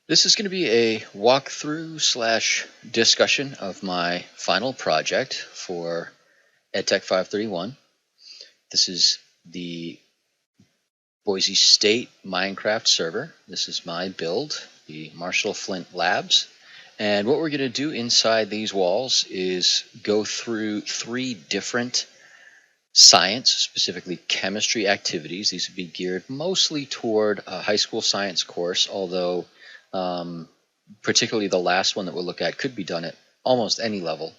This is going to be a walkthrough slash discussion of my final project for EdTech 531. This is the Boise State Minecraft server. This is my build, the Marshall Flint Labs. And what we're going to do inside these walls is go through 3 different science, specifically chemistry activities. These would be geared mostly toward a high school science course, although particularly the last one that we'll look at could be done at almost any level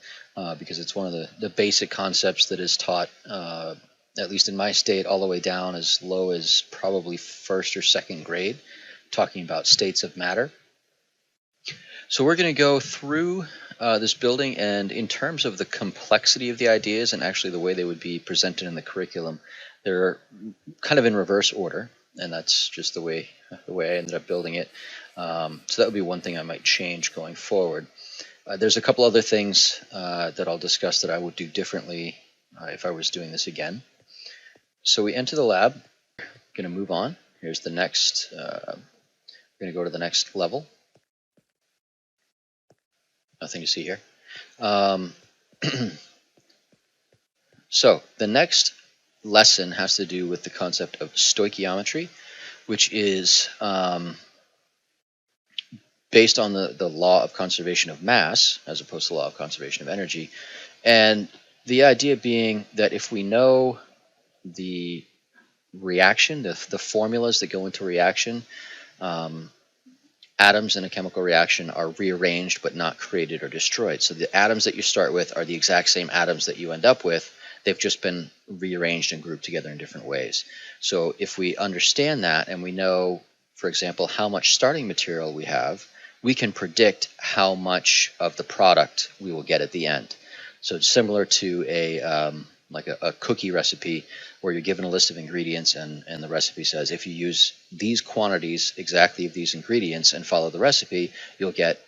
because it's one of the basic concepts that is taught, at least in my state, all the way down as low as probably 1st or 2nd grade, talking about states of matter. So we're going to go through this building, and in terms of the complexity of the ideas and actually the way they would be presented in the curriculum, they're kind of in reverse order, and that's just the way I ended up building it. So that would be one thing I might change going forward. There's a couple other things that I'll discuss that I would do differently if I was doing this again. So we enter the lab. Going to move on. Here's the next. We're going to go to the next level. Nothing to see here. So the next lesson has to do with the concept of stoichiometry, which is based on the law of conservation of mass as opposed to the law of conservation of energy. And the idea being that if we know the reaction, the formulas that go into reaction, atoms in a chemical reaction are rearranged but not created or destroyed. So the atoms that you start with are the exact same atoms that you end up with. They've just been rearranged and grouped together in different ways. So if we understand that and we know, for example, how much starting material we have, we can predict how much of the product we will get at the end. So it's similar to a cookie recipe where you're given a list of ingredients and the recipe says if you use these quantities exactly of these ingredients and follow the recipe, you'll get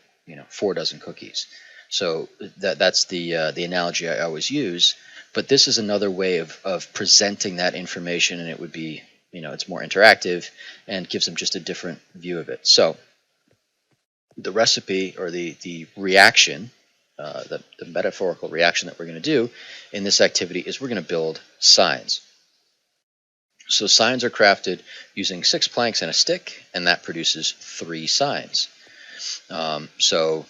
4 dozen cookies. So that's the analogy I always use. But this is another way of presenting that information, and it would be it's more interactive and gives them just a different view of it. So the recipe or the reaction, the metaphorical reaction that we're going to do in this activity is we're going to build signs. So signs are crafted using 6 planks and a stick, and that produces 3 signs. So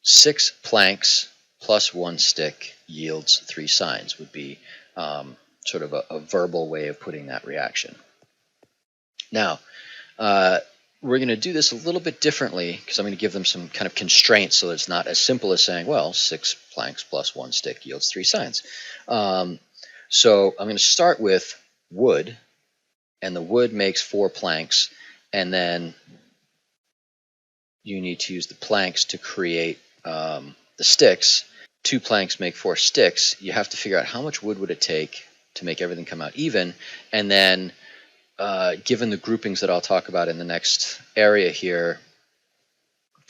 6 planks plus 1 stick yields 3 signs would be sort of a verbal way of putting that reaction. Now, we're going to do this a little bit differently because I'm going to give them some kind of constraints so that it's not as simple as saying, well, 6 planks plus 1 stick yields 3 signs. So I'm going to start with wood, and the wood makes 4 planks, and then you need to use the planks to create the sticks. 2 planks make 4 sticks. You have to figure out how much wood would it take to make everything come out even, and then given the groupings that I'll talk about in the next area here,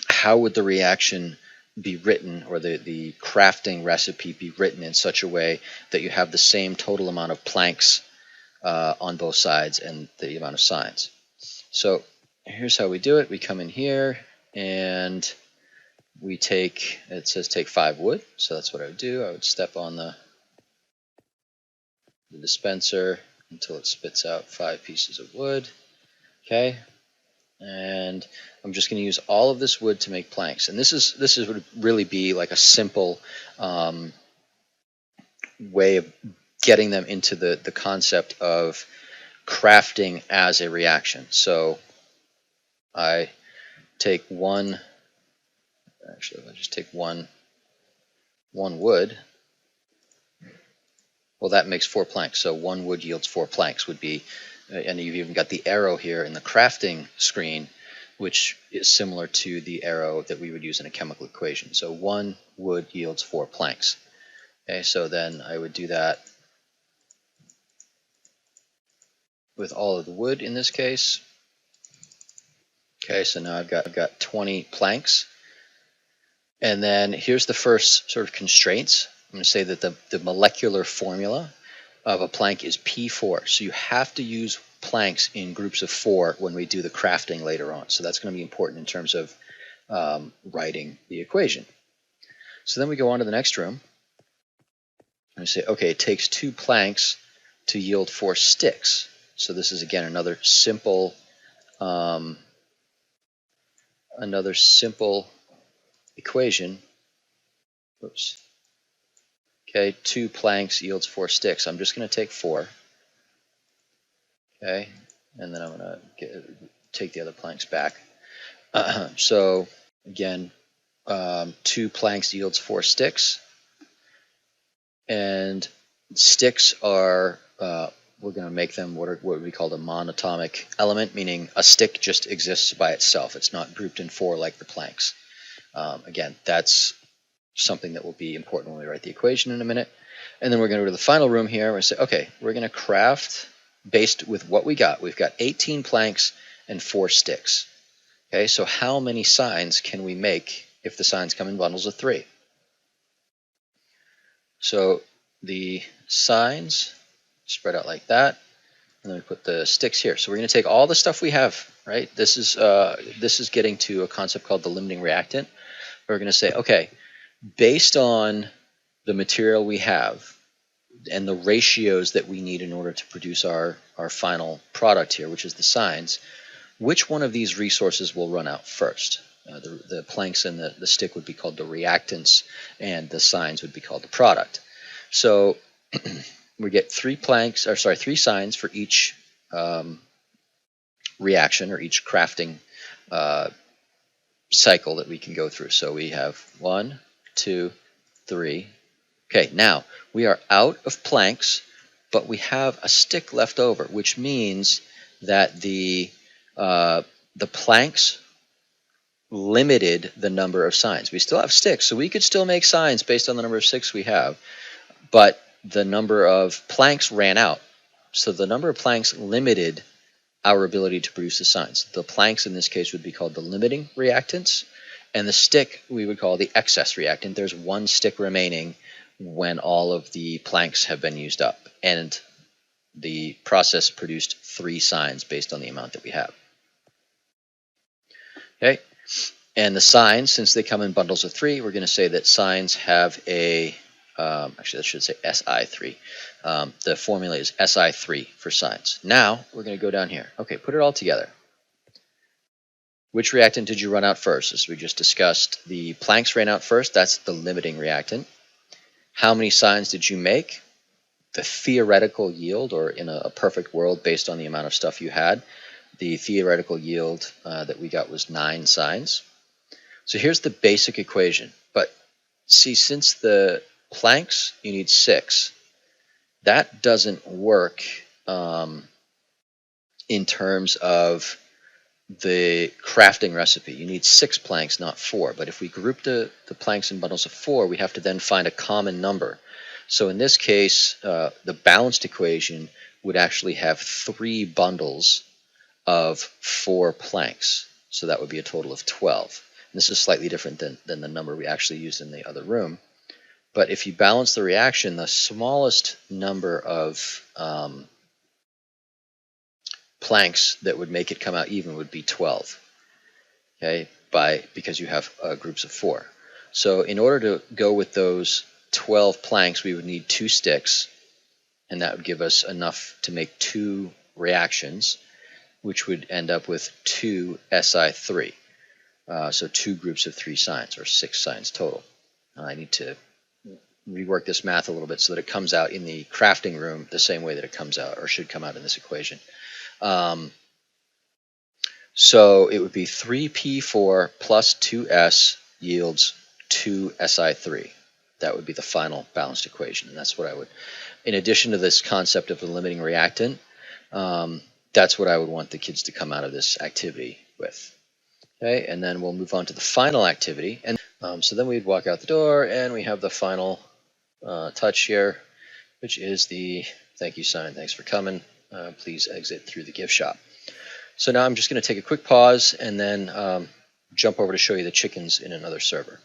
how would the reaction be written, or the crafting recipe be written in such a way that you have the same total amount of planks on both sides and the amount of signs. So here's how we do it. We come in here and we take, it says take 5 wood, so that's what I would do. I would step on the dispenser until it spits out 5 pieces of wood. Okay, and I'm just going to use all of this wood to make planks. And this would really be like a simple way of getting them into the concept of crafting as a reaction. So I take one. Actually, I'll just take one wood. Well, that makes 4 planks, so 1 wood yields 4 planks would be, and you've even got the arrow here in the crafting screen, which is similar to the arrow that we would use in a chemical equation. So 1 wood yields 4 planks. Okay, so then I would do that with all of the wood in this case. Okay, so now I've got 20 planks. And then here's the first sort of constraints. I'm going to say that the molecular formula of a plank is P4. So you have to use planks in groups of 4 when we do the crafting later on. So that's going to be important in terms of writing the equation. So then we go on to the next room. And we say, okay, it takes 2 planks to yield 4 sticks. So this is, again, another simple equation. Oops. Okay, 2 planks yields 4 sticks. I'm just going to take 4. Okay, and then I'm going to take the other planks back. So again, 2 planks yields 4 sticks. And sticks are, we're going to make them what we call a monatomic element, meaning a stick just exists by itself. It's not grouped in 4 like the planks. Again, that's something that will be important when we write the equation in a minute. And then we're going to go to the final room here. We're going to say, okay, we're going to craft based with what we got. We've got 18 planks and 4 sticks. Okay, so how many signs can we make if the signs come in bundles of 3? So the signs spread out like that, and then we put the sticks here. So we're going to take all the stuff we have, right? This is getting to a concept called the limiting reactant. We're going to say, okay, based on the material we have and the ratios that we need in order to produce our final product here, which is the signs, which one of these resources will run out first? The planks and the stick would be called the reactants, and the signs would be called the product. So we get 3 signs for each reaction or each crafting cycle that we can go through. So we have 1, 2, 3. Okay, now we are out of planks, but we have a stick left over, which means that the planks limited the number of signs. We still have sticks, so we could still make signs based on the number of sticks we have, but the number of planks ran out. So the number of planks limited our ability to produce the signs. The planks in this case would be called the limiting reactants, and the stick we would call the excess reactant. There's 1 stick remaining when all of the planks have been used up, and the process produced 3 signs based on the amount that we have. Okay, and the signs, since they come in bundles of 3, we're going to say that signs have a, actually that should say SI3. The formula is SI3 for signs. Now we're going to go down here. Okay, put it all together. Which reactant did you run out first? As we just discussed, the planks ran out first. That's the limiting reactant. How many signs did you make? The theoretical yield, or in a perfect world based on the amount of stuff you had, the theoretical yield that we got was 9 signs. So here's the basic equation. But see, since the planks, you need 6, that doesn't work in terms of the crafting recipe. You need 6 planks, not 4. But if we group the planks in bundles of 4, we have to then find a common number. So in this case, the balanced equation would actually have 3 bundles of 4 planks. So that would be a total of 12. And this is slightly different than the number we actually used in the other room. But if you balance the reaction, the smallest number of planks that would make it come out even would be 12. Okay, because you have groups of 4. So in order to go with those 12 planks, we would need 2 sticks, and that would give us enough to make 2 reactions, which would end up with 2 SI3. So 2 groups of 3 signs, or 6 signs total. I need to rework this math a little bit so that it comes out in the crafting room the same way that it comes out, or should come out in this equation. So it would be 3P4 plus 2S yields 2 SI3. That would be the final balanced equation, and that's what I would, in addition to this concept of the limiting reactant, that's what I would want the kids to come out of this activity with. Okay, and then we'll move on to the final activity. And so then we'd walk out the door, and we have the final touch here, which is the thank you sign. Thanks for coming. Please exit through the gift shop. So now I'm just going to take a quick pause and then jump over to show you the chickens in another server.